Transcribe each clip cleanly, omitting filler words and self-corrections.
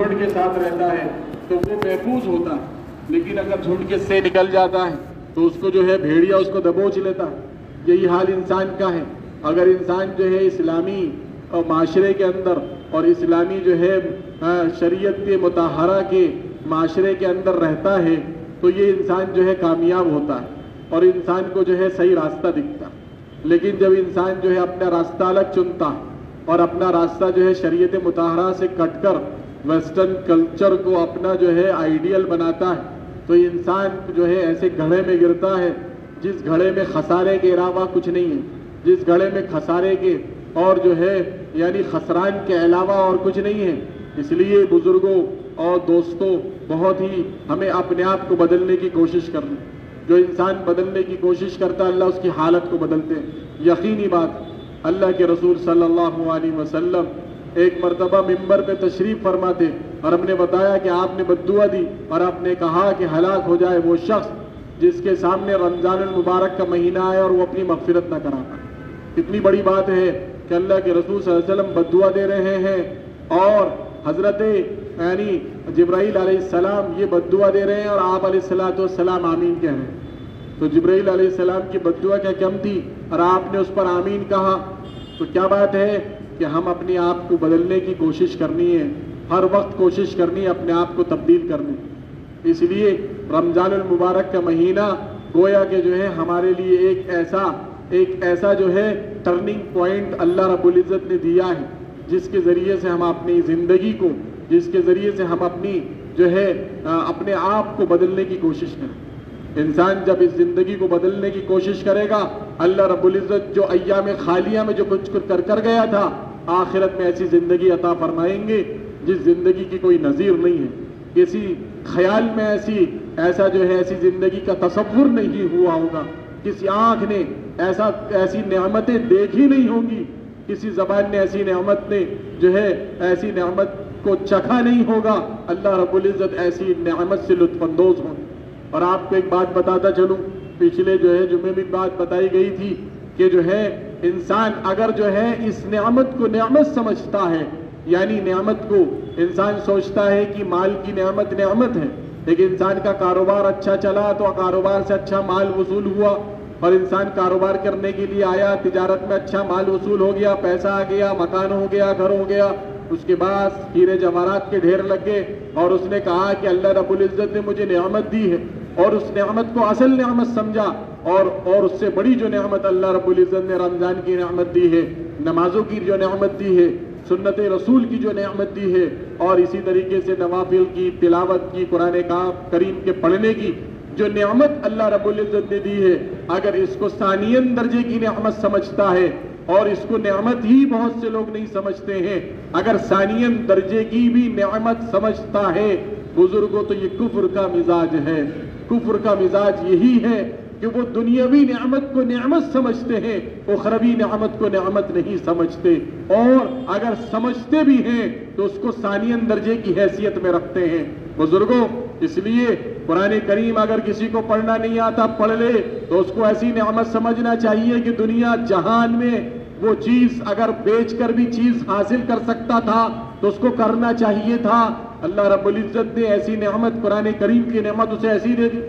جھنڈ کے ساتھ رہتا ہے تو وہ محفوظ ہوتا ہے، لیکن اگر جھنڈ کے سے نکل جاتا ہے تو اس کو جو ہے بھیڑیا اس کو دبوچ لیتا ہے۔ یہی حال انسان کا ہے۔ اگر انسان جو ہے اسلامی معاشرے کے اندر اور اسلامی جو ہے شریعت کے مطہرہ کے معاشرے کے اندر رہتا ہے تو یہ انسان جو ہے کامیاب ہوتا ہے اور انسان کو جو ہے صحیح راستہ دکھتا ہے۔ لیکن جب انسان جو ہے اپنا راستہ الگ چنتا ہے اور اپنا راستہ جو ہے شریعت مطہرہ سے کٹ کر ویسٹرن کلچر کو اپنا جو ہے آئیڈیل بناتا ہے تو انسان جو ہے ایسے گھڑے میں گرتا ہے جس گھڑے میں خسارے کے علاوہ کچھ نہیں ہے، جس گھڑے میں خسارے کے اور جو ہے یعنی خسران کے علاوہ اور کچھ نہیں ہے۔ اس لیے بزرگوں اور دوستوں بہت ہی ہمیں اپنے آپ کو بدلنے کی کوشش کرنی۔ جو انسان بدلنے کی کوشش کرتا ہے اللہ اس کی حالت کو بدلتے ہیں۔ یقینی بات، اللہ کے رسول صلی اللہ علیہ وسلم ایک مرتبہ ممبر پہ تشریف فرماتے اور ہم نے بتایا کہ آپ نے بد دعا دی اور آپ نے کہا کہ ہلاک ہو جائے وہ شخص جس کے سامنے رمضان المبارک کا مہینہ آئے اور وہ اپنی مغفرت نہ کراتا۔ کتنی بڑی بات ہے کہ اللہ کے رسول صلی اللہ علیہ وسلم بد دعا دے رہے ہیں اور حضرت یعنی جبرائیل علیہ السلام یہ بد دعا دے رہے ہیں اور آپ علیہ السلام آمین کہہ رہے ہیں۔ تو جبرائیل علیہ السلام کی بد دعا کیا کم تھی اور آپ نے اس پر آمین کہا؟ تو کیا بات ہے کہ ہم اپنے آپ کو بدلنے کی کوشش کرنی ہے، ہر وقت کوشش کرنی ہے اپنے آپ کو تبدیل کرنے۔ اس لیے رمضان المبارک کا مہینہ گویا کہ جو ہے ہمارے لیے ایک ایسا جو ہے ٹرننگ پوائنٹ اللہ رب العزت نے دیا ہے جس کے ذریعے سے ہم اپنی زندگی کو، جس کے ذریعے سے ہم اپنی جو ہے اپنے آپ کو بدلنے کی کوشش کریں۔ انسان جب اس زندگی کو بدلنے کی کوشش کرے گا اللہ رب العزت جو ایام خالیہ میں جو کچھ کر گیا تھا آخرت میں ایسی زندگی عطا فرمائیں گے جس زندگی کی کوئی نظیر نہیں ہے، کسی خیال میں ایسی زندگی کا تصور نہیں ہوا ہوگا، کسی آنکھ نے ایسی نعمتیں دیکھی نہیں ہوں گی، کسی زبان نے ایسی نعمت کو چکھا نہیں ہوگا۔ اللہ رب العزت ایسی نعمت سے لطف اندوز ہوں۔ اور آپ کو ایک بات بتاتا چلوں، پچھلے جو ہے جمعے میں بات بتائی گئی تھی کہ جو ہے انسان اگر جو ہے اس نعمت کو نعمت سمجھتا ہے، یعنی نعمت کو انسان سوچتا ہے کہ مال کی نعمت ہے، لیکن انسان کا کاروبار اچھا چلا تو کاروبار سے اچھا مال وصول ہوا اور انسان کاروبار کرنے کے لیے آیا، تجارت میں اچھا مال وصول ہو گیا، پیسہ آ گیا، مکان ہو گیا، گھر ہو گیا، اس کے بعد ہیرے جواہرات کے ڈھیر لگ گئے اور اس نے کہا کہ اللہ رب العزت نے مجھے نعمت دی ہے اور اس نعمت کو اصل نعمت سمجھا اور اس سے بڑی جو نعمت اللہ رب العزت نے رمضان کی نعمت دی ہے، نمازوں کی جو نعمت دی ہے، سنت رسول کی جو نعمت دی ہے اور اسی طریقے سے نوافل کی تلاوت کی، قرآن کریم کے پڑھنے کی جو نعمت اللہ رب العزت نے دی ہے، اگر اس کو ثانین درجے کی نعمت سمجھتا ہے اور اس کو نعمت ہی بہت سے لوگ نہیں سمجھتے ہیں، اگر ثانین درجے کی بھی نعمت سمجھتا ہے بزرگوں تو یہ کفر کا مزاج ہے۔ کفر کا مزاج یہی ہے کہ وہ دنیاوی نعمت کو نعمت سمجھتے ہیں، اخروی نعمت کو نعمت نہیں سمجھتے، اور اگر سمجھتے بھی ہیں تو اس کو ثانین درجے کی حیثیت میں رکھتے ہیں۔ بزرگوں اس لیے قرآن کریم اگر کسی کو پڑھنا نہیں آتا پڑھ لے تو اس کو ایسی نعمت سمجھنا چاہیے کہ دنیا جہان میں وہ چیز اگر بیچ کر بھی چیز حاصل کر سکتا تھا تو اس کو کرنا چاہیے تھا۔ اللہ رب العزت نے ایسی نعمت، قرآن کریم کی نعمت اسے ایسی دے دی،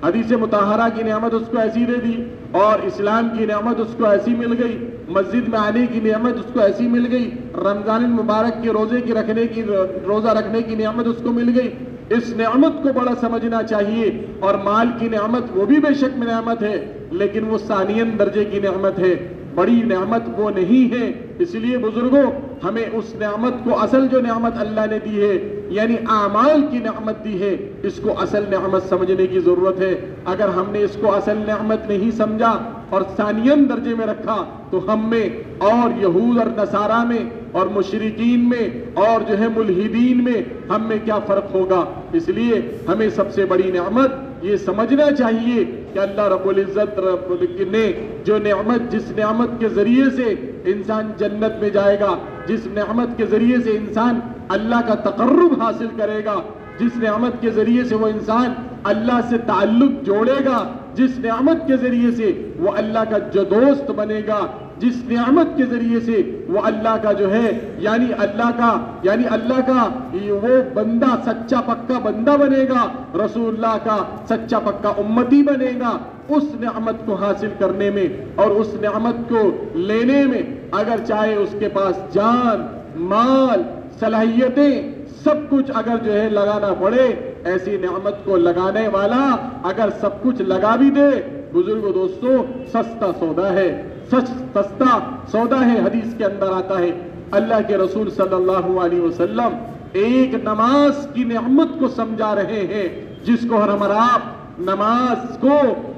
حدیث مطہرہ کی نعمت اس کو ایسی دے دی اور اسلام کی نعمت اس کو ایسی مل گئی، مسجد میں آنے کی نعمت اس کو ایسی مل گئی، رمضان المبارک کے روزہ رکھنے کی نعمت اس کو مل گئی۔ اس نعمت کو بڑا سمجھنا چاہیے، اور مال کی نعمت وہ بھی بے شک نعمت ہے لیکن وہ ثانین درجے کی نعمت ہے، بڑی نعمت وہ نہیں ہے۔ اس لیے بزرگوں ہمیں اس نعمت کو اصل جو نعمت اللہ نے دی ہے یعنی اعمال کی نعمت دی ہے اس کو اصل نعمت سمجھنے کی ضرورت ہے۔ اگر ہم نے اس کو اصل نعمت نہیں سمجھا اور ثانین درجے میں رکھا تو ہم میں اور یہود اور نصارہ میں اور مشرکین میں اور جو ہے ملحدین میں ہم میں کیا فرق ہوگا؟ اس لیے ہمیں سب سے بڑی نعمت یہ سمجھنا چاہیے کہ اللہ رب العزت نے جو نعمت، جس نعمت کے ذریعے سے انسان جنت میں جائے گا، جس نعمت کے ذریعے سے انسان اللہ کا تقرب حاصل کرے گا، جس نعمت کے ذریعے سے وہ انسان اللہ سے تعلق جوڑے گا، جس نعمت کے ذریعے سے وہ اللہ کا جو دوست بنے گا، جس نعمت کے ذریعے سے وہ اللہ کا جو ہے یعنی اللہ کا وہ بندہ سچا پکا بندہ بنے گا، رسول اللہ کا سچا پکا امتی بنے گا، اس نعمت کو حاصل کرنے میں اور اس نعمت کو لینے میں اگر چاہے اس کے پاس جان، مال، صلاحیتیں سب کچھ اگر جو ہے لگانا پڑے، ایسی نعمت کو لگانے والا اگر سب کچھ لگا بھی دے، بزرگوں دوستوں، سستا سودا ہے، سستا سودا ہے۔ حدیث کے اندر آتا ہے اللہ کے رسول صلی اللہ علیہ وسلم ایک نماز کی نعمت کو سمجھا رہے ہیں، جس کو ہم اور آپ نماز کو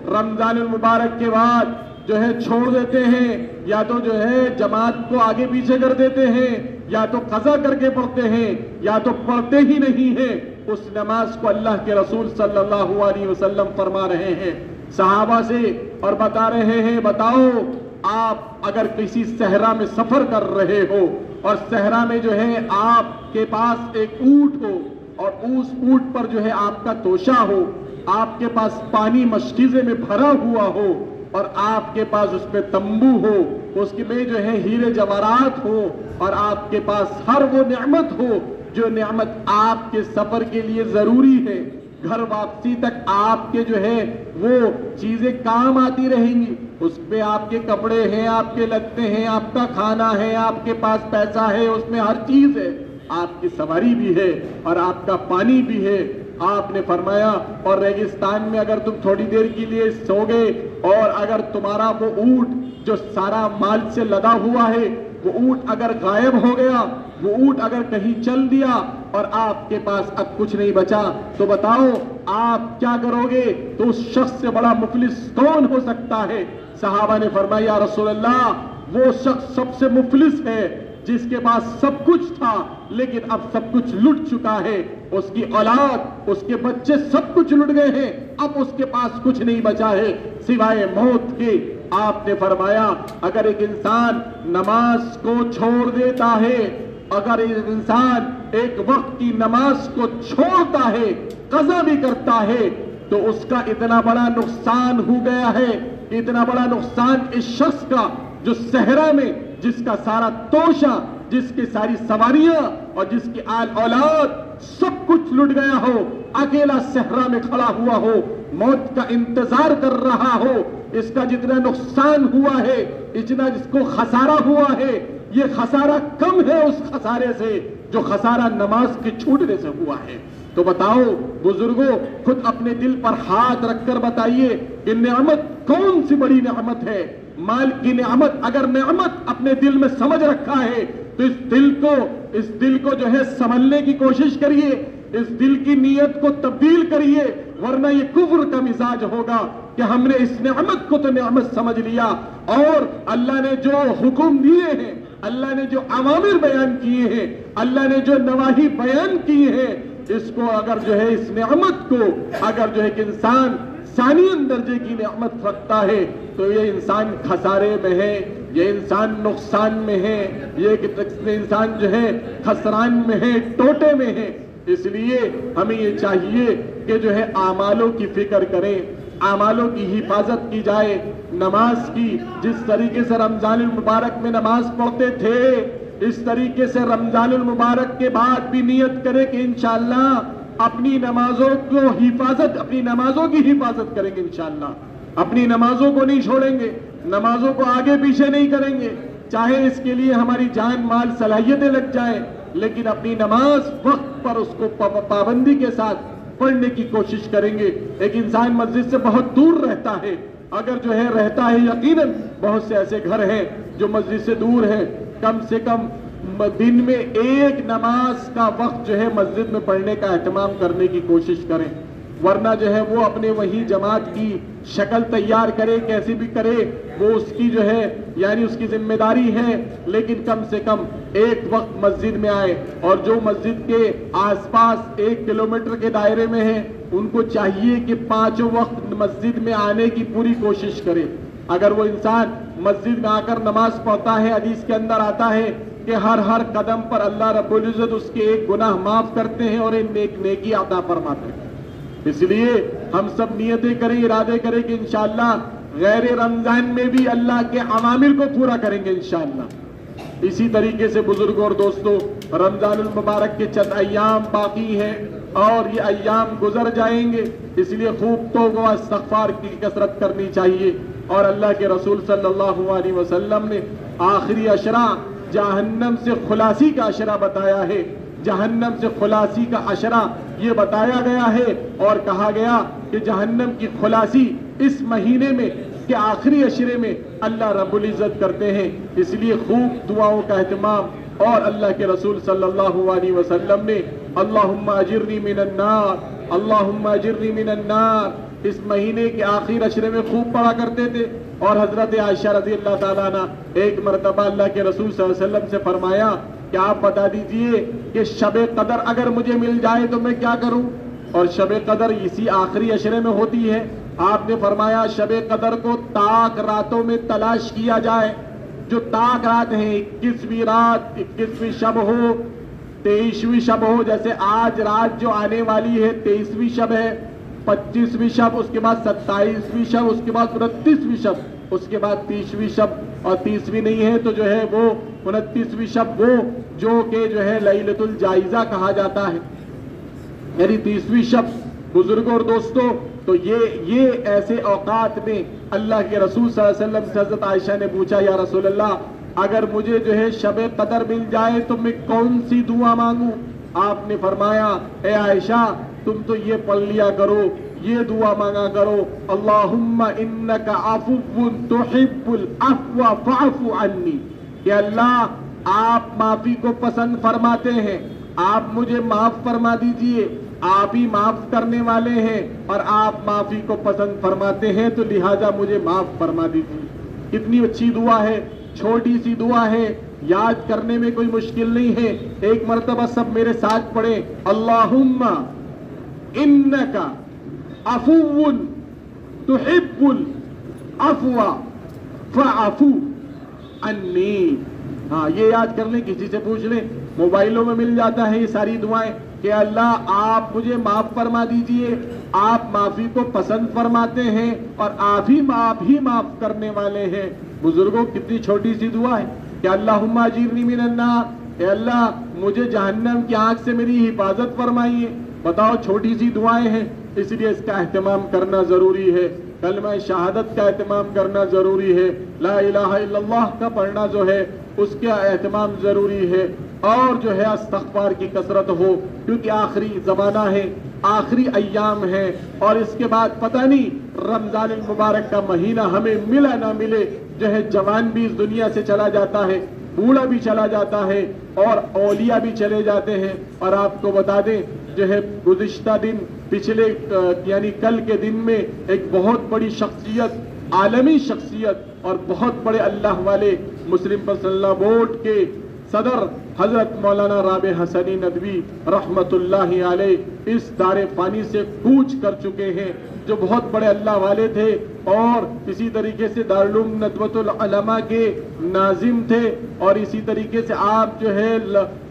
رمضان المبارک کے بعد جو ہے چھوڑ دیتے ہیں، یا تو جو ہے جماعت کو آگے پیچھے کر دیتے ہیں، یا تو قضا کر کے پڑھتے ہیں، یا تو پڑھتے ہی نہیں ہیں۔ اس نماز کو اللہ کے رسول صلی اللہ علیہ وسلم فرما رہے ہیں صحابہ سے اور بتا رہے ہیں، بتاؤ آپ اگر کسی صحرا میں سفر کر رہے ہو اور صحرا میں جو ہے آپ کے پاس ایک اونٹ ہو اور اس اونٹ پر جو ہے آپ کا توشہ ہو، آپ کے پاس پانی مشکیزے میں بھرا ہوا ہو اور آپ کے پاس اس پہ تمبو ہو، اس میں جو ہے ہیرے جواہرات ہو اور آپ کے پاس ہر وہ نعمت ہو جو نعمت آپ کے سفر کے لیے ضروری ہے، گھر واپسی تک آپ کے جو ہے وہ چیزیں کام آتی رہیں گی، اس پہ آپ کے کپڑے ہیں، آپ کے لتے ہیں، آپ کا کھانا ہے، آپ کے پاس پیسہ ہے، اس میں ہر چیز ہے، آپ کی سواری بھی ہے اور آپ کا پانی بھی ہے۔ آپ نے فرمایا اور ریگستان میں اگر تم تھوڑی دیر کے لیے سو گئے اور اگر تمہارا وہ اونٹ جو سارا مال سے لدا ہوا ہے وہ اونٹ اگر غائب ہو گیا، وہ اونٹ اگر کہیں چل دیا اور آپ کے پاس اب کچھ نہیں بچا، تو بتاؤ آپ کیا کرو گے؟ تو اس شخص سے بڑا مفلس کون ہو سکتا ہے؟ صحابہ نے فرمایا یا رسول اللہ، وہ شخص سب سے مفلس ہے جس کے پاس سب کچھ تھا لیکن اب سب کچھ لٹ چکا ہے، اس کی اولاد، اس کے بچے سب کچھ لٹ گئے ہیں، اب اس کے پاس کچھ نہیں بچا ہے سوائے موت کے۔ آپ نے فرمایا اگر ایک انسان نماز کو چھوڑ دیتا ہے، اگر ایک انسان ایک وقت کی نماز کو چھوڑتا ہے، قضا بھی کرتا ہے، تو اس کا اتنا بڑا نقصان ہو گیا ہے، اتنا بڑا نقصان اس شخص کا جو صحرا میں جس کا سارا توشہ، جس کی ساری سواریاں اور جس کی آل اولاد سب کچھ لٹ گیا ہو، اکیلا صحرا میں کھڑا ہوا ہو، موت کا انتظار کر رہا ہو، اس کا جتنا نقصان ہوا ہے، اتنا جس کو خسارہ ہوا ہے، یہ خسارہ کم ہے اس خسارے سے جو خسارہ نماز کے چھوٹنے سے ہوا ہے۔ تو بتاؤ بزرگوں، خود اپنے دل پر ہاتھ رکھ کر بتائیے کہ نعمت کون سی بڑی نعمت ہے؟ مال کی نعمت اگر نعمت اپنے دل میں سمجھ رکھا ہے تو اس دل کو جو ہے سنبھلنے کی کوشش کریے، اس دل کی نیت کو تبدیل کریے، ورنہ یہ کفر کا مزاج ہوگا کہ ہم نے اس نعمت کو تو نعمت سمجھ لیا اور اللہ نے جو حکم دیے ہیں، اللہ نے جو اوامر بیان کیے ہیں، اللہ نے جو نواہی بیان کیے ہیں، اس کو اگر جو ہے اس نعمت کو اگر جو ہے کہ انسان ثانی درجے کی نعمت رکھتا ہے تو یہ انسان خسارے میں ہے، یہ انسان نقصان میں ہے، یہ انسان جو ہے خسران میں ہے، ٹوٹے میں ہے۔ اس لیے ہمیں یہ چاہیے کہ جو ہے اعمالوں کی فکر کریں، اعمالوں کی حفاظت کی جائے، نماز کی جس طریقے سے رمضان المبارک میں نماز پڑھتے تھے اس طریقے سے رمضان المبارک کے بعد بھی نیت کرے کہ انشاءاللہ اپنی نمازوں کی حفاظت کریں گے، انشاءاللہ اپنی نمازوں کو نہیں چھوڑیں گے، نمازوں کو آگے پیچھے نہیں کریں گے، چاہے اس کے لیے ہماری جان مال صلاحیتیں لگ جائیں، لیکن اپنی نماز وقت پر اس کو پابندی کے ساتھ پڑھنے کی کوشش کریں گے۔ ایک انسان مسجد سے بہت دور رہتا ہے، اگر جو ہے رہتا ہے، یقیناً بہت سے ایسے گھر ہیں جو مسجد سے دور ہیں، کم سے کم دن میں ایک نماز کا وقت جو ہے مسجد میں پڑھنے کا اہتمام کرنے کی کوشش کریں، ورنہ جو ہے وہ اپنے وہی جماعت کی شکل تیار کرے، کیسی بھی کرے، وہ اس کی جو ہے یعنی اس کی ذمہ داری ہے، لیکن کم سے کم ایک وقت مسجد میں آئے، اور جو مسجد کے آس پاس 1 کلومیٹر کے دائرے میں ہیں ان کو چاہیے کہ 5 وقت مسجد میں آنے کی پوری کوشش کرے۔ اگر وہ انسان مسجد میں آ کر نماز پڑھتا ہے، حدیث کے اندر آتا ہے کہ ہر قدم پر اللہ رب العزت اس کے ایک گناہ معاف کرتے ہیں اور ایک نیکی عطا فرماتے ہیں۔ اس لیے ہم سب نیتیں کریں، ارادے کریں کہ انشاءاللہ غیر رمضان میں بھی اللہ کے عوامر کو پورا کریں گے انشاءاللہ۔ اسی طریقے سے بزرگوں اور دوستوں، رمضان المبارک کے چند ایام باقی ہیں اور یہ ایام گزر جائیں گے، اس لیے خوب توبہ و استغفار کی کثرت کرنی چاہیے۔ اور اللہ کے رسول صلی اللہ علیہ وسلم نے آخری عشرہ جہنم سے خلاصی کا عشرہ بتایا ہے، جہنم سے خلاصی کا عشرہ یہ بتایا گیا ہے اور کہا گیا کہ جہنم کی خلاصی اس مہینے میں کہ آخری عشرے میں اللہ رب العزت کرتے ہیں، اس لیے خوب دعاؤں کا اہتمام۔ اور اللہ کے رسول صلی اللہ علیہ وسلم نے اللہم اجرنی من النار، اللہم اجرنی من النار اس مہینے کے آخری عشرے میں خوب پڑھا کرتے تھے۔ اور حضرت عائشہ رضی اللہ تعالیٰ عنہ ایک مرتبہ اللہ کے رسول صلی اللہ علیہ وسلم سے فرمایا کہ آپ بتا دیجئے کہ شب قدر اگر مجھے مل جائے تو میں کیا کروں؟ اور شب قدر اسی آخری عشرے میں ہوتی ہے۔ آپ نے فرمایا شب قدر کو تاک راتوں میں تلاش کیا جائے، جو تاک رات ہیں، 21ویں رات، 21ویں شب ہو، 23ویں شب ہو، جیسے آج رات جو آنے والی ہے 23ویں شب ہے، 25ویں شب، اس کے بعد 27ویں شب، اس کے بعد 29ویں شب، اس کے بعد 30ویں شب، اور 30ویں نہیں ہے تو جو ہے وہ 29ویں شب، وہ جو کہ جو ہے لیلۃ الجائزہ کہا جاتا ہے، یعنی 30ویں شب۔ بزرگوں اور دوستوں، تو یہ ایسے اوقات میں اللہ کے رسول صلی اللہ علیہ وسلم سے حضرت عائشہ نے پوچھا یا رسول اللہ اگر مجھے جو ہے شب قدر مل جائے تو میں کون سی دعا مانگوں؟ آپ نے فرمایا اے عائشہ تم تو یہ پڑھ لیا کرو، یہ دعا مانگا کرو، اللہم انک عفو تحب العفو فاعف عنی، کہ اللہ آپ معافی کو پسند فرماتے ہیں، آپ مجھے معاف فرما دیجئے، آپ ہی معاف کرنے والے ہیں اور آپ معافی کو پسند فرماتے ہیں، تو لہذا مجھے معاف فرما دیجئے۔ کتنی اچھی دعا ہے، چھوٹی سی دعا ہے، یاد کرنے میں کوئی مشکل نہیں ہے۔ ایک مرتبہ سب میرے ساتھ پڑھیں، اللہم انک عفو تحب العفو فاعف عنی۔ ہاں یہ یاد کر لیں، کسی سے پوچھ لیں، موبائلوں میں مل جاتا ہے یہ ساری دعائیں کہ اللہ آپ مجھے معاف فرما دیجئے، آپ معافی کو پسند فرماتے ہیں اور آپ ہی معاف کرنے والے ہیں۔ بزرگوں کتنی چھوٹی سی دعا ہے کہ اللہم اجرنی من النار، اے اللہ مجھے جہنم کی آگ سے میری حفاظت فرمائیے۔ بتاؤ چھوٹی سی دعائیں ہیں، اس لیے اس کا اہتمام کرنا ضروری ہے۔ کلمہ شہادت کا اہتمام کرنا ضروری ہے، لا الہ الا اللہ کا پڑھنا جو ہے اس کا اہتمام ضروری ہے، اور جو ہے استغفار کی کثرت ہو، کیونکہ آخری زمانہ ہے، آخری ایام ہے، اور اس کے بعد پتہ نہیں رمضان المبارک کا مہینہ ہمیں ملا نہ ملے، جو ہے جوان بھی اس دنیا سے چلا جاتا ہے، بوڑھا بھی چلا جاتا ہے، اور اولیاء بھی چلے جاتے ہیں۔ اور آپ کو بتا دیں جو ہے گزشتہ دن پچھلے یعنی کل کے دن میں ایک بہت بڑی شخصیت، عالمی شخصیت اور بہت بڑے اللہ والے مسلم پرسنل بورڈ کے صدر حضرت مولانا رابع حسنی ندوی رحمت اللہ علیہ اس دار فانی سے کوچ کر چکے ہیں، جو بہت بڑے اللہ والے تھے اور اسی طریقے سے دارالعلوم ندوۃ العلماء کے ناظم تھے، اور اسی طریقے سے آپ جو ہے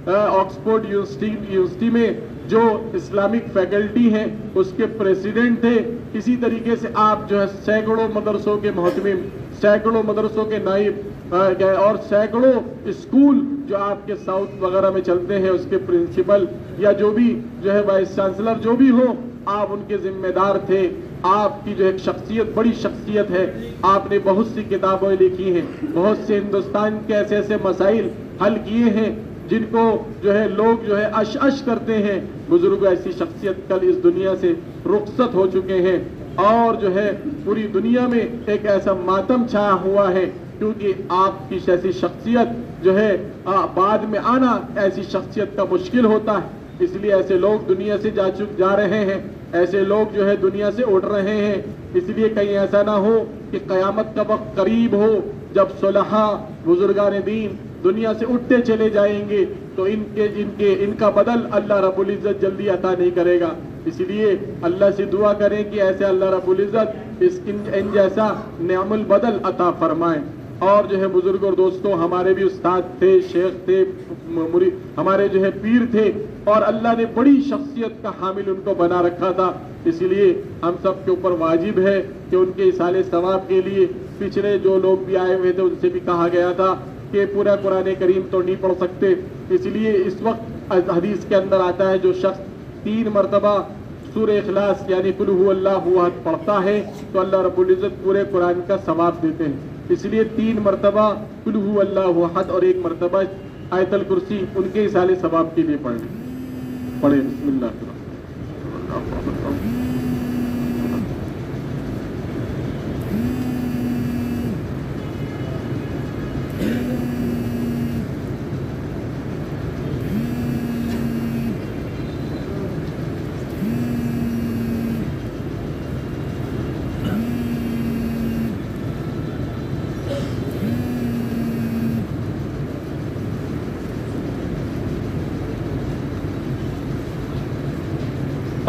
آکسفورڈ یونیورسٹی میں جو اسلامک فیکلٹی ہیں اس کے پریزیڈنٹ تھے۔ اسی طریقے سے آپ جو ہے سینکڑوں مدرسوں کے محتمم، سینکڑوں مدرسوں کے نائب اور سینکڑوں اسکول جو آپ کے ساؤتھ وغیرہ میں چلتے ہیں اس کے پرنسپل یا جو بھی جو ہے وائس چانسلر جو بھی ہو، آپ ان کے ذمہ دار تھے۔ آپ کی جو ایک شخصیت، بڑی شخصیت ہے، آپ نے بہت سی کتابیں لکھی ہیں، بہت سے ہندوستان کے ایسے ایسے مسائل حل کیے ہیں جن کو جو ہے لوگ جو ہے اش کرتے ہیں۔ بزرگ ایسی شخصیت کل اس دنیا سے رخصت ہو چکے ہیں، اور جو ہے پوری دنیا میں ایک ایسا ماتم چھایا ہوا ہے، کیونکہ آپ کی ایسی شخصیت جو ہے بعد میں آنا ایسی شخصیت کا مشکل ہوتا ہے، اس لیے ایسے لوگ دنیا سے جا رہے ہیں، ایسے لوگ جو ہے دنیا سے اٹھ رہے ہیں۔ اس لیے کہیں ایسا نہ ہو کہ قیامت کا وقت قریب ہو جب صلحاء بزرگان دین دنیا سے اٹھتے چلے جائیں گے تو ان کا بدل اللہ رب العزت جلدی عطا نہیں کرے گا۔ اس لیے اللہ سے دعا کریں کہ ایسے اللہ رب العزت ان جیسا نعم البدل عطا فرمائیں۔ اور جو ہے بزرگ اور دوستوں، ہمارے بھی استاد تھے، شیخ تھے، ہمارے جو ہے پیر تھے، اور اللہ نے بڑی شخصیت کا حامل ان کو بنا رکھا تھا. اسی لیے ہم سب کے اوپر واجب ہے کہ ان کے ایصال ثواب کے لیے پچھلے جو لوگ بھی آئے ہوئے تھے ان سے بھی کہا گیا تھا کہ پورا قرآن کریم تو نہیں پڑھ سکتے, اس لیے اس وقت حدیث کے اندر آتا ہے جو شخص 3 مرتبہ سورہ اخلاص یعنی قل هو اللہ احد پڑھتا ہے تو اللہ رب العزت پورے قرآن کا ثواب دیتے ہیں. اس لیے 3 مرتبہ قل هو اللہ احد اور 1 مرتبہ آیت الکرسی ان کے ایصال ثواب کے لیے پڑھیں. بسم اللہ الرحمن الرحیم.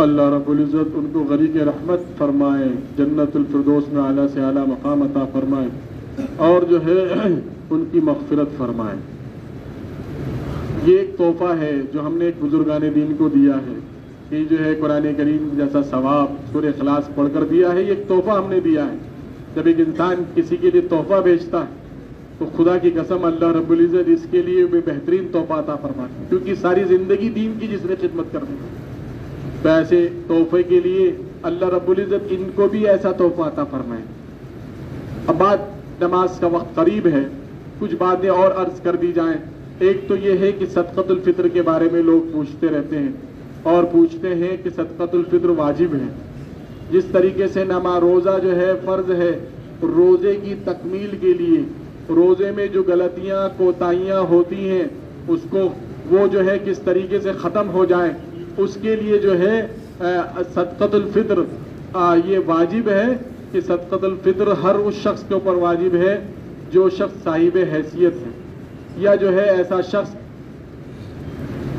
اللہ رب العزت ان کو غریق رحمت فرمائے, جنت الفردوس میں اعلیٰ سے اعلیٰ مقام عطا فرمائے اور جو ہے ان کی مغفرت فرمائے. یہ ایک تحفہ ہے جو ہم نے ایک بزرگان دین کو دیا ہے کہ جو ہے قرآن کریم جیسا ثواب سورہ اخلاص پڑھ کر دیا ہے. یہ ایک تحفہ ہم نے دیا ہے. جب ایک انسان کسی کے لیے تحفہ بھیجتا ہے تو خدا کی قسم اللہ رب العزت اس کے لیے بہترین تحفہ عطا فرماتا ہے, کیونکہ ساری زندگی دین کی جس نے خدمت کرنی ہے. تو ایسے تحفے کے لیے اللہ رب العزت ان کو بھی ایسا تحفہ عطا فرمائے. اب بات نماز کا وقت قریب ہے, کچھ باتیں اور عرض کر دی جائیں. ایک تو یہ ہے کہ صدقۃ الفطر کے بارے میں لوگ پوچھتے رہتے ہیں اور پوچھتے ہیں کہ صدقۃ الفطر واجب ہے. جس طریقے سے نماز روزہ جو ہے فرض ہے, روزے کی تکمیل کے لیے روزے میں جو غلطیاں کوتاہیاں ہوتی ہیں اس کو وہ جو ہے کس طریقے سے ختم ہو جائیں, اس کے لیے جو ہے صدقۃ الفطر یہ واجب ہے کہ صدقۃ الفطر ہر اس شخص کے اوپر واجب ہے جو شخص صاحب حیثیت ہے, یا جو ہے ایسا شخص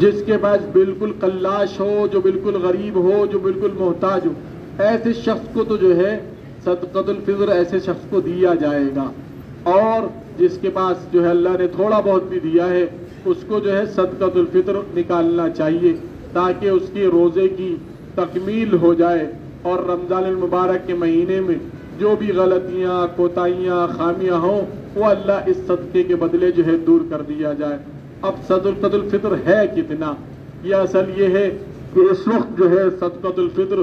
جس کے پاس بالکل قلاش ہو, جو بالکل غریب ہو, جو بالکل محتاج ہو. ایسے شخص کو تو جو ہے صدقۃ الفطر ایسے شخص کو دیا جائے گا. اور جس کے پاس جو ہے اللہ نے تھوڑا بہت بھی دیا ہے اس کو جو ہے صدقۃ الفطر نکالنا چاہیے تاکہ اس کی روزے کی تکمیل ہو جائے اور رمضان المبارک کے مہینے میں جو بھی غلطیاں کوتاہیاں خامیاں ہوں وہ اللہ اس صدقے کے بدلے جو ہے دور کر دیا جائے. اب صدقۃ الفطر ہے کتنا, یہ اصل یہ ہے کہ اس وقت جو ہے صدقۃ الفطر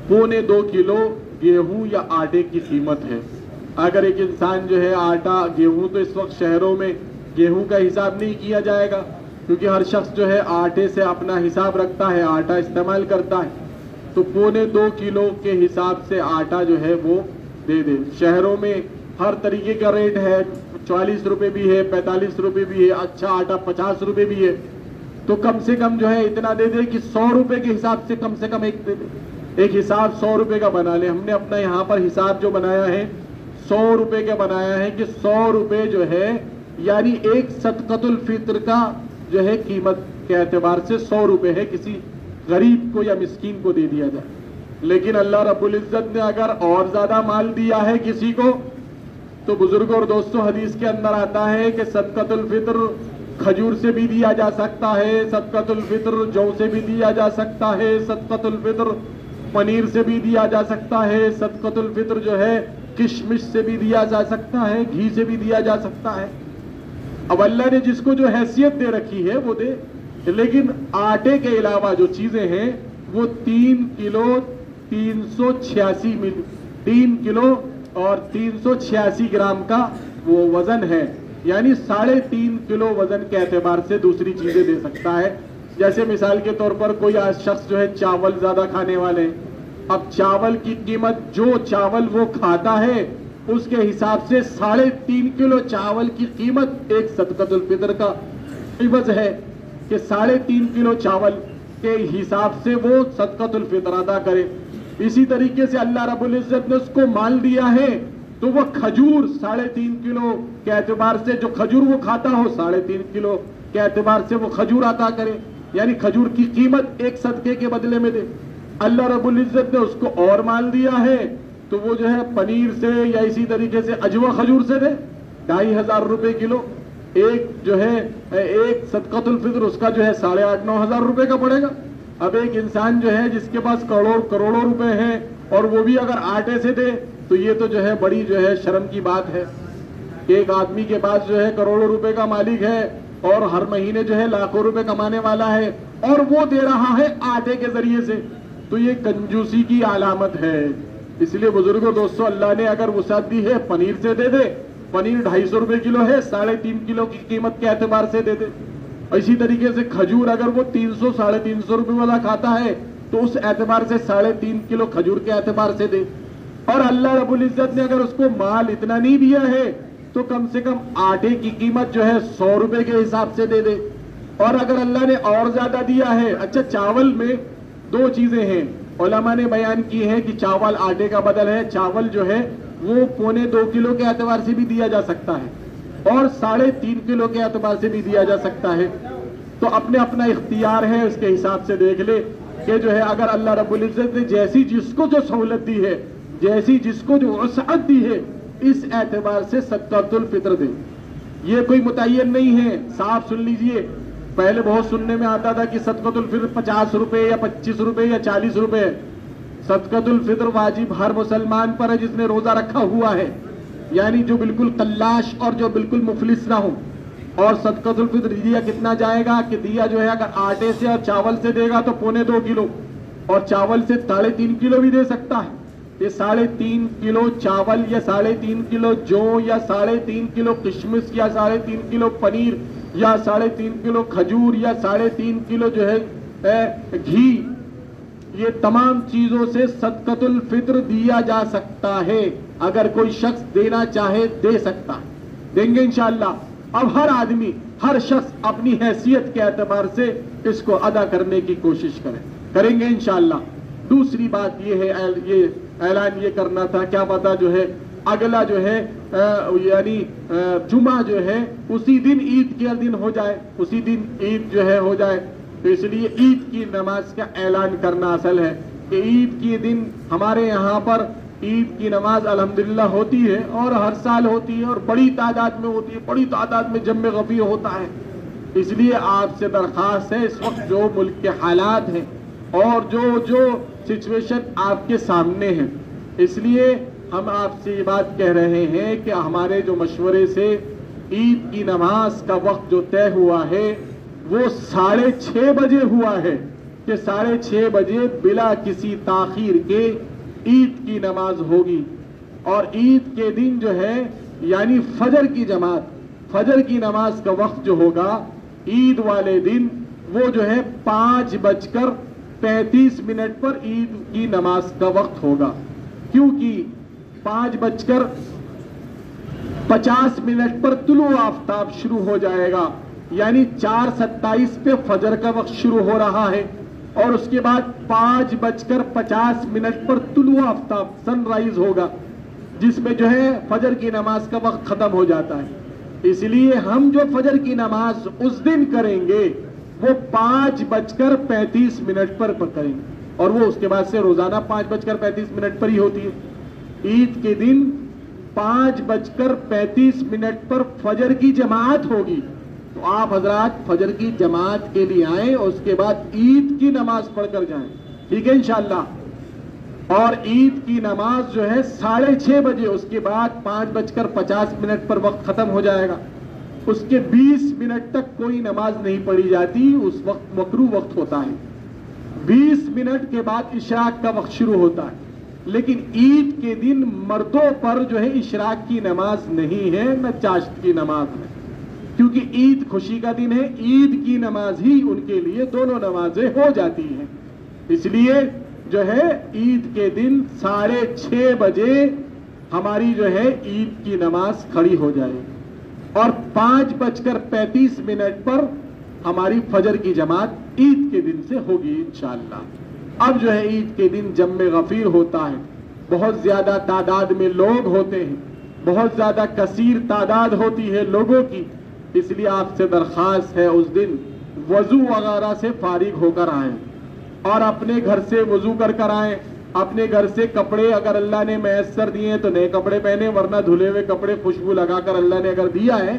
2.25 کلو گیہوں یا آٹے کی قیمت ہے. اگر ایک انسان جو ہے آٹا گیہوں, تو اس وقت شہروں میں گیہوں کا حساب نہیں کیا جائے گا کیونکہ ہر شخص جو ہے آٹے سے اپنا حساب رکھتا ہے, آٹا استعمال کرتا ہے. تو 2.25 کلو کے حساب سے آٹا جو ہے وہ دے دے. شہروں میں ہر طریقے کا ریٹ ہے, 40 روپے بھی ہے, 45 روپے بھی ہے, اچھا آٹا 50 روپے بھی ہے. تو کم سے کم جو ہے اتنا دے دے کہ 100 روپے کے حساب سے کم ایک دے دے. ایک حساب 100 روپے کا بنا لے. ہم نے اپنا یہاں پر حساب جو بنایا ہے 100 روپے کا بنایا ہے کہ 100 روپے جو ہے یعنی ایک صدقۃ الفطر کا جو ہے قیمت کے اعتبار سے 100 روپے ہے, کسی غریب کو یا مسکین کو دے دیا جائے. لیکن اللہ رب العزت نے اگر اور زیادہ مال دیا ہے کسی کو تو بزرگوں اور دوستوں حدیث کے اندر آتا ہے کہ صدقۃ الفطر کھجور سے بھی دیا جا سکتا ہے, صدقۃ الفطر جو سے بھی دیا جا سکتا ہے, صدقۃ الفطر پنیر سے بھی دیا جا سکتا ہے, صدقۃ الفطر جو ہے کشمش سے بھی دیا جا سکتا ہے, گھی سے بھی دیا جا سکتا ہے. اب اللہ نے جس کو جو حیثیت دے رکھی ہے وہ دے. لیکن آٹے کے علاوہ جو چیزیں ہیں وہ 3 کلو 386 مل 3 کلو اور 386 گرام کا وہ وزن ہے, یعنی 3.5 کلو وزن کے اعتبار سے دوسری چیزیں دے سکتا ہے. جیسے مثال کے طور پر کوئی شخص جو ہے چاول زیادہ کھانے والے ہیں, اب چاول کی قیمت جو چاول وہ کھاتا ہے اس کے حساب سے 3.5 کلو چاول کی قیمت ایک صدقۃ الفطر کا عوض ہے کہ 3.5 کلو چاول کے حساب سے وہ صدقۃ الفطر ادا کرے. اسی طریقے سے اللہ رب العزت نے اس کو مال دیا ہے تو وہ کھجور 3.5 کلو کے اعتبار سے جو کھجور وہ کھاتا ہو 3.5 کلو کے اعتبار سے وہ کھجور عطا کرے, یعنی کھجور کی قیمت ایک صدقے کے بدلے میں دے. اللہ رب العزت نے اس کو اور مال دیا ہے تو وہ جو ہے پنیر سے یا اسی طریقے سے اجوا کھجور سے دے 2,500 روپے کلو. ایک جو ہے ایک صدقۃ الفطر اس کا جو ہے 8,500-9,000 روپے کا پڑے گا. اب ایک انسان جو ہے جس کے پاس کروڑوں روپے ہیں اور وہ بھی اگر آٹے سے دے تو یہ تو جو ہے بڑی جو ہے شرم کی بات ہے کہ ایک آدمی کے پاس جو ہے کروڑوں روپے کا مالک ہے اور ہر مہینے جو ہے لاکھوں روپے کمانے والا ہے اور وہ دے رہا ہے آٹے کے ذریعے سے, تو یہ کنجوسی کی علامت ہے. اس لیے بزرگوں دوستوں, اللہ نے اگر وسعت دی ہے پنیر سے دے دے, پنیر 250 روپے کلو ہے, 3.5 کلو کی قیمت کے اعتبار سے دے دے. اسی طریقے سے کھجور اگر وہ 300-350 روپے والا کھاتا ہے تو اس اعتبار سے 3.5 کلو کھجور کے اعتبار سے دے. اور اللہ رب العزت نے اگر اس کو مال اتنا نہیں دیا ہے تو کم سے کم آٹے کی قیمت جو ہے 100 روپے کے حساب سے دے دے. اور اگر اللہ نے اور زیادہ دیا ہے, اچھا چاول میں 2 چیزیں ہیں, علماء نے بیان کی ہے کہ چاول آٹے کا بدل ہے. چاول جو ہے وہ 1.25 کلو کے اعتبار سے بھی دیا جا سکتا ہے اور 3.5 کلو کے اعتبار سے بھی دیا جا سکتا ہے. تو اپنے اپنا اختیار ہے, اس کے حساب سے دیکھ لے کہ جو ہے اگر اللہ رب العزت نے جیسی جس کو جو سہولت دی ہے, جیسی جس کو جو وسعت دی ہے, اس اعتبار سے صدقۃ الفطر دے. یہ کوئی متعین نہیں ہے, صاحب سن لیجئے. پہلے بہت سننے میں آتا تھا کہ صدقۃ الفطر 50 روپے یا 25 روپے یا 40 روپے. صدقۃ الفطر واجب ہر مسلمان پر ہے جس نے روزہ رکھا ہوا ہے, یعنی جو بالکل قلاش اور جو بالکل مفلس نہ ہو. اور صدقۃ الفطر دیا کتنا جائے گا کہ دیا جو ہے اگر آٹے سے اور چاول سے دے گا تو 2.25 کلو, اور چاول سے 3.5 کلو بھی دے سکتا ہے. یہ 3.5 کلو چاول یا 3.5 کلو جو یا 3.5 کلو کشمش یا 3.5 کلو پنیر یا 3.5 کلو کھجور یا 3.5 کلو جو ہے گھی, یہ تمام چیزوں سے صدقۃ الفطر دیا جا سکتا ہے. اگر کوئی شخص دینا چاہے دے سکتا ہے, دیں گے انشاءاللہ. اب ہر آدمی, ہر شخص اپنی حیثیت کے اعتبار سے اس کو ادا کرنے کی کوشش کریں گے انشاءاللہ. دوسری بات یہ ہے, یہ اعلان یہ کرنا تھا, کیا پتا جو ہے اگلا جو ہے یعنی جمعہ جو ہے اسی دن عید کے دن ہو جائے, اسی دن عید جو ہے ہو جائے. تو اس لیے عید کی نماز کا اعلان کرنا اصل ہے کہ عید کے دن ہمارے یہاں پر عید کی نماز الحمدللہ ہوتی ہے اور ہر سال ہوتی ہے اور بڑی تعداد میں ہوتی ہے, بڑی تعداد میں جمع غفیر ہوتا ہے. اس لیے آپ سے درخواست ہے, اس وقت جو ملک کے حالات ہیں اور جو سچویشن آپ کے سامنے ہیں, اس لیے ہم آپ سے یہ بات کہہ رہے ہیں کہ ہمارے جو مشورے سے عید کی نماز کا وقت جو طے ہوا ہے وہ 6:30 بجے ہوا ہے کہ 6:30 بجے بلا کسی تاخیر کے عید کی نماز ہوگی. اور عید کے دن جو ہے یعنی فجر کی جماعت, فجر کی نماز کا وقت جو ہوگا عید والے دن وہ جو ہے 5:35 پر عید کی نماز کا وقت ہوگا, کیونکہ 5:50 پر طلوع آفتاب شروع ہو جائے گا, یعنی 4:27 پہ فجر کا وقت شروع ہو رہا ہے اور اس کے بعد 5:50 پر طلوع آفتاب سن رائز ہوگا, جس میں جو ہے فجر کی نماز کا وقت ختم ہو جاتا ہے. اس لیے ہم جو فجر کی نماز اس دن کریں گے وہ 5:35 پر کریں گے, اور وہ اس کے بعد سے روزانہ 5:35 پر ہی ہوتی ہے. عید کے دن 5:35 پر فجر کی جماعت ہوگی, تو آپ حضرات فجر کی جماعت کے لیے آئیں اور اس کے بعد عید کی نماز پڑھ کر جائیں, ٹھیک ہے انشاءاللہ. اور عید کی نماز جو ہے 6:30 بجے, اس کے بعد 5:50 پر وقت ختم ہو جائے گا. اس کے 20 منٹ تک کوئی نماز نہیں پڑھی جاتی, اس وقت مکروہ وقت ہوتا ہے. 20 منٹ کے بعد اشراق کا وقت شروع ہوتا ہے. لیکن عید کے دن مردوں پر جو ہے اشراق کی نماز نہیں ہے, نہ چاشت کی نماز ہے, کیونکہ عید خوشی کا دن ہے. عید کی نماز ہی ان کے لیے دونوں نمازیں ہو جاتی ہیں. اس لیے جو ہے عید کے دن 6:30 بجے ہماری جو ہے عید کی نماز کھڑی ہو جائے اور 5:35 پر ہماری فجر کی جماعت عید کے دن سے ہوگی انشاءاللہ. اب جو ہے عید کے دن جمع غفیر ہوتا ہے, بہت زیادہ تعداد میں لوگ ہوتے ہیں, بہت زیادہ کثیر تعداد ہوتی ہے لوگوں کی. اس لیے آپ سے درخواست ہے اس دن وضو وغیرہ سے فارغ ہو کر آئیں اور اپنے گھر سے وضو کر آئیں. اپنے گھر سے کپڑے اگر اللہ نے میسر دیے ہیں تو نئے کپڑے پہنے, ورنہ دھلے ہوئے کپڑے خوشبو لگا کر اللہ نے اگر دیا ہے